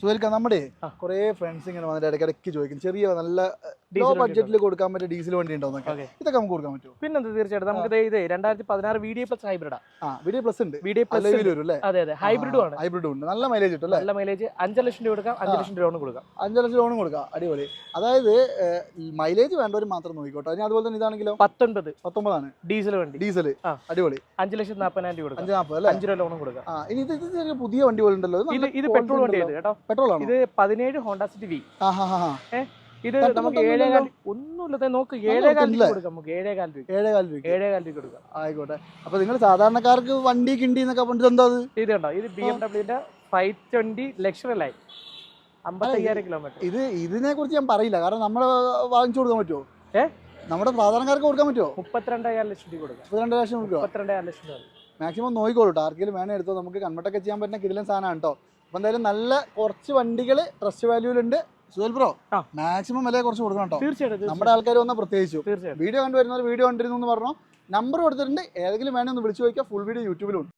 സുഹേൽക്ക നമ്മുടെ കുറെ ഫ്രണ്ട്സ് ഇങ്ങനെ വന്നിട്ട് ഇടയ്ക്കിടയ്ക്ക് ചോദിക്കും ചെറിയ നല്ല ലോ ബഡ്ജറ്റിൽ കൊടുക്കാൻ പറ്റിയ ഡീസൽ വണ്ടി ഉണ്ടോ എന്നൊക്കെ. ഇതൊക്കെ നമുക്ക് കൊടുക്കാൻ പറ്റുമോ? പിന്നെന്താ, തീർച്ചയായിട്ടും നമുക്ക് ഇത് 2016 VDI പ്ലസ് ഹൈബ്രിഡാ. VDI പ്ലസ് ഉണ്ട്, VDI പ്ലസ് വരും അല്ലേ? അതെ അതെ, ഹൈബ്രിഡും ആണ്. ഹൈബ്രിഡും ഉണ്ട്, നല്ല മൈലേജ് കിട്ടും അല്ലേ? നല്ല മൈലേജ്. 5 ലക്ഷം രൂപ കൊടുക്കാം, 5 ലക്ഷം രൂപ കൊടുക്കാം. 5 ലക്ഷം ലോണും കൊടുക്കാം, അടിപൊളി. അതായത് മൈലേജ് വേണ്ടവർ മാത്രം നോക്കിക്കോട്ടെ. അതിന് അതുപോലെ തന്നെ ഇതാണെങ്കിലോ 19 ആണ് ഡീസൽ വണ്ടി. ഡീസൽ അടിപൊളി. 5,40,000 രൂപ കൊടുക്കാം, 5 രൂപ ലോണും കൊടുക്കാം. ഇനി ഇത് പുതിയ വണ്ടി പോലെ ഉണ്ടല്ലോ, ഇത് പെട്രോൾ വണ്ടിയാണ് കേട്ടോ. പെട്രോൾ ആണ്. ഇത് 17 ഹോണ്ട സിറ്റി വി. ഇത് നമുക്ക് 7,4 ഒന്നുമില്ല, നോക്ക് 7,4 കൊടുക്കാം. നമുക്ക് 7,4 രൂപ കൊടുക്കാം. ആയിക്കോട്ടെ. അപ്പൊ നിങ്ങൾ സാധാരണക്കാർക്ക് വണ്ടി കിണ്ടി എന്നൊക്കെ പറഞ്ഞിട്ട് എന്താ ഇത് കണ്ടോ, ഇത് BMW 520 ലക്ഷറി ലൈൻ, 55,000 കിലോമീറ്റർ. ഇതിനെ കുറിച്ച് ഞാൻ പറയില്ല, കാരണം നമ്മള് വാങ്ങിച്ചു കൊടുക്കാൻ പറ്റുമോ? നമ്മുടെ സാധാരണക്കാർക്ക് കൊടുക്കാൻ പറ്റുമോ? 32,000 ലക്ഷം രൂപ കൊടുക്കാം. 32 ലക്ഷം രൂപ. 32,000 ലക്ഷം രൂപ മാക്സിമം നോക്കിക്കോളൂ. ആർക്കെങ്കിലും വേണേ എടുത്തോ, നമുക്ക് കൺവെർട്ടൊക്കെ ചെയ്യാൻ പറ്റുന്ന കിടിലൻ സാധനമാണ് കേട്ടോ. അപ്പൊ എന്തായാലും നല്ല കുറച്ച് വണ്ടികൾ ട്രസ്റ്റ് വാല്യൂലുണ്ട്. സുഹേൽ ബ്രോ, മാക്സിമം വില കുറച്ച് കൊടുക്കണം കേട്ടോ. തീർച്ചയായിട്ടും നമ്മുടെ ആൾക്കാർ വന്നാൽ പ്രത്യേകിച്ചു. വീഡിയോ കണ്ടുവരുന്നവർ വീഡിയോ കണ്ടിരുന്നു എന്ന് പറഞ്ഞു, നമ്പർ കൊടുത്തിട്ടുണ്ട്. ഏതെങ്കിലും വേണേ ഒന്ന് വിളിച്ചു ചോദിക്കാം. Full video യൂട്യൂബിലുണ്ട്.